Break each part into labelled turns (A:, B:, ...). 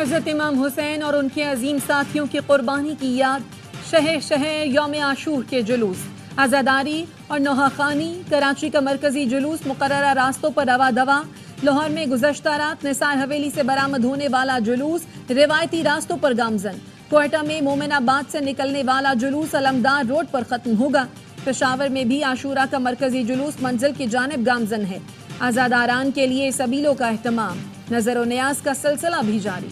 A: حضرت امام حسین اور ان کے عظیم ساتھیوں کی قربانی کی یاد، شہر شہر یوم عاشور کے جلوس، عزاداری اور نوحہ خوانی۔ کراچی کا مرکزی جلوس مقررہ راستوں پر رواں دواں۔ لاہور میں گزشتہ رات نثار حویلی سے برآمد ہونے والا جلوس روایتی راستوں پر گامزن۔ کوئٹہ میں مومن آباد سے نکلنے والا جلوس علمدار روڈ پر ختم ہوگا۔ پشاور میں بھی عاشورہ کا مرکزی جلوس منزل کی جانب گامزن ہے۔ عزاداران کے لیے سبیلوں کا اہتمام، نظر و نیاز کا سلسلہ بھی جاری۔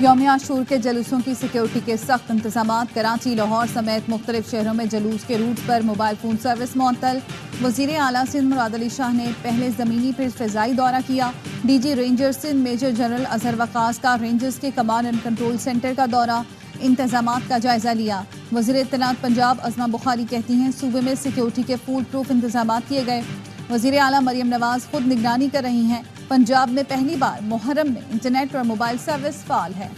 B: یوم عاشور کے جلوسوں کی سیکیورٹی کے سخت انتظامات۔ کراچی، لاہور سمیت مختلف شہروں میں جلوس کے روٹ پر موبائل فون سروس معطل۔ وزیر اعلیٰ سندھ مراد علی شاہ نے پہلے زمینی پھر فضائی دورہ کیا۔ D G Rangers Sindh major general Azhar Waqas کا رینجرز کے کمانڈ اینڈ کنٹرول سینٹر کا دورہ، انتظامات کا جائزہ لیا۔ وزیر اطلاعات پنجاب عظمہ بخاری کہتی ہیں صوبے میں سیکیورٹی کے فول پروف انتظامات کیے گئے۔ وزیر اعلیٰ مریم نواز خود نگرانی کر رہی ہیں۔ پنجاب میں پہلی بار محرم میں انٹرنیٹ اور موبائل سروس فعال ہے۔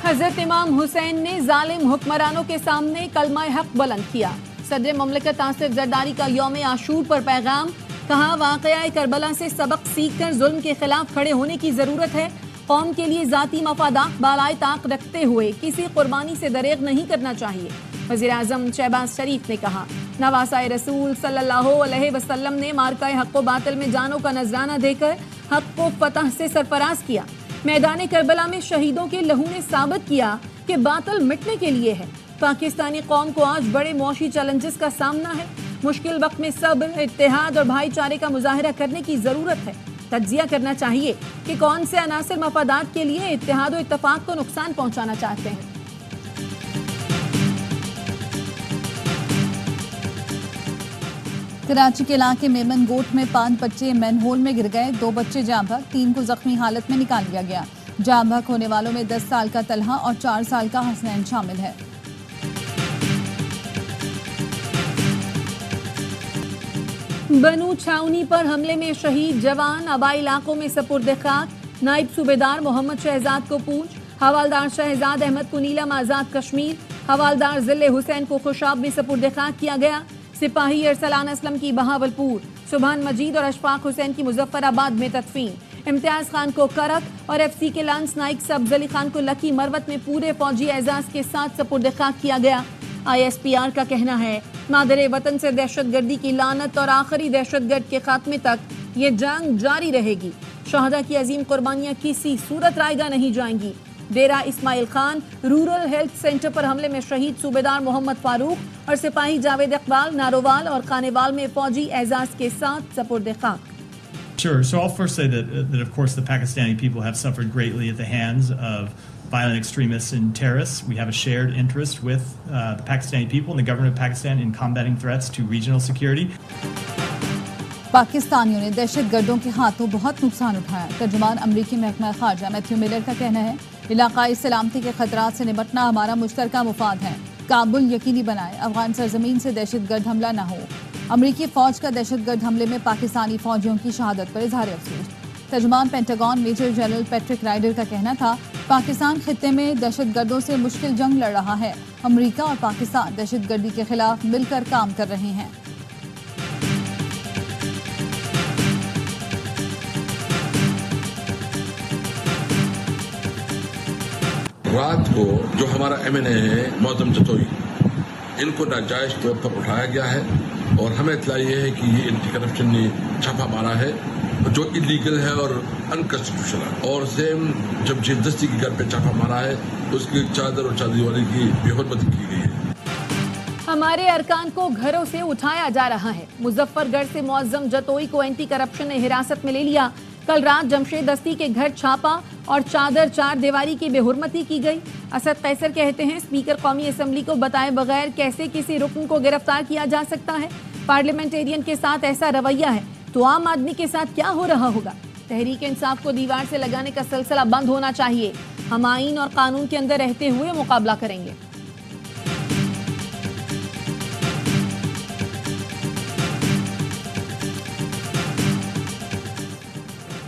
A: حضرت امام حسین نے ظالم حکمرانوں کے سامنے کلمہ حق بلند کیا۔ صدر مملکت آصف زرداری کا یوم عاشور پر پیغام، کہا واقعہ کربلا سے سبق سیکھ کر ظلم کے خلاف کھڑے ہونے کی ضرورت ہے۔ قوم کے لیے ذاتی مفادات بالائے طاق رکھتے ہوئے کسی قربانی سے دریغ نہیں کرنا چاہیے۔ وزیر اعظم شہباز شریف نے کہا نواسۂ رسول صلی اللہ علیہ وسلم نے مارکہ حق و باطل میں جانوں کا نذرانہ دے کر حق کو فتح سے سرفراز کیا۔ میدان کربلا میں شہیدوں کے لہو نے ثابت کیا کہ باطل مٹنے کے لیے ہے۔ پاکستانی قوم کو آج بڑے معاشی چیلنجز کا سامنا ہے۔ مشکل وقت میں صبر، اتحاد اور بھائی چارے کا مظاہرہ کرنے کی ضرورت ہے۔ تجزیہ کرنا چاہیے کہ کون سے عناصر مفادات کے لیے اتحاد و اتفاق کو نقصان پہنچانا چاہتے ہیں۔
B: کراچی کے علاقے میمن گوٹ میں 5 بچے مین ہول میں گر گئے، 2 بچے جاں بحق، 3 کو زخمی حالت میں نکال لیا گیا۔ جاں بحق ہونے والوں میں 10 سال کا طلحہ اور 4 سال کا حسنین شامل ہے۔
A: بنو چھاؤنی پر حملے میں شہید جوان آبائی علاقوں میں سپرد خاک۔ نائب صوبیدار محمد شہزاد کو پونچھ، حوالدار شہزاد احمد کو نیلم آزاد کشمیر، حوالدار ضلع حسین کو خوشاب میں سپرد خاک کیا گیا۔ سپاہی ارسلان اسلم کی بہاولپور، سبحان مجید اور اشفاق حسین کی مظفر آباد میں تدفین۔ امتیاز خان کو کرک اور ایف سی کے لانس نائک سبز علی خان کو لکی مروت میں پورے فوجی اعزاز کے ساتھ سپرد خاک کیا گیا۔ آئی ایس پی آر کا کہنا ہے مادر وطن سے دہشت گردی کی لعنت اور آخری دہشت گرد کے خاتمے تک یہ جنگ جاری رہے گی۔ شہداء کی عظیم قربانیاں کسی صورت رائیگاں نہیں جائیں گی۔ Dera Ismail Khan rural health centre پر حملے میں شہید صوبیدار محمد فاروق اور سپاہی جاوید اقبال نارووال اور خانیوال میں فوجی اعزاز کے ساتھ سپرد خاک۔
C: Sure. So I'll first say that of course the Pakistani people have suffered greatly at the hands of violent extremists and terrorists. We have a shared interest with the Pakistani people and the government of Pakistan in combating threats to regional security.
B: پاکستانیوں نے دہشت گردوں کے ہاتھوں بہت نقصان اٹھایا۔ ترجمان امریکی محکمہ خارجہ میتھیو ملر کا کہنا ہے علاقائی سلامتی کے خطرات سے نمٹنا ہمارا مشترکہ مفاد ہے۔ کابل یقینی بنائے افغان سرزمین سے دہشت گرد حملہ نہ ہو۔ امریکی فوج کا دہشت گرد حملے میں پاکستانی فوجیوں کی شہادت پر اظہار افسوس۔ ترجمان Pentagon major general Patrick Ryder کا کہنا تھا پاکستان خطے میں دہشت گردوں سے مشکل جنگ لڑ رہا ہے۔ امریکہ اور پاکستان دہشت گردی کے خلاف مل کر کام کر رہے ہیں۔
D: رات کو جو ہمارا ایم این اے ہے معظم جتوئی، ان کو ناجائز طور پر اٹھایا گیا ہے اور ہمیں اطلاع یہ ہے کہ یہ اینٹی کرپشن نے چھاپا مارا ہے جو انلیگل ہے اور انکانسٹیٹیوشنل ہے، اور سیم جب زبردستی کے گھر پہ چھاپا مارا ہے اس کی چادر اور چادری والی کی بے حرمتی کی گئی ہے۔
A: ہمارے ارکان کو گھروں سے اٹھایا جا رہا ہے۔ مظفر گڑھ سے معظم جتوئی کو اینٹی کرپشن نے حراست میں لے لیا۔ کل رات جمشید دستی کے گھر چھاپا اور چادر چار دیواری کی بے حرمتی کی گئی۔ اسد قیصر کہتے ہیں اسپیکر قومی اسمبلی کو بتائے بغیر کیسے کسی رکن کو گرفتار کیا جا سکتا ہے؟ پارلیمنٹیرین کے ساتھ ایسا رویہ ہے تو عام آدمی کے ساتھ کیا ہو رہا ہوگا؟ تحریک انصاف کو دیوار سے لگانے کا سلسلہ بند ہونا چاہیے۔ ہم آئین اور قانون کے اندر رہتے ہوئے مقابلہ کریں گے۔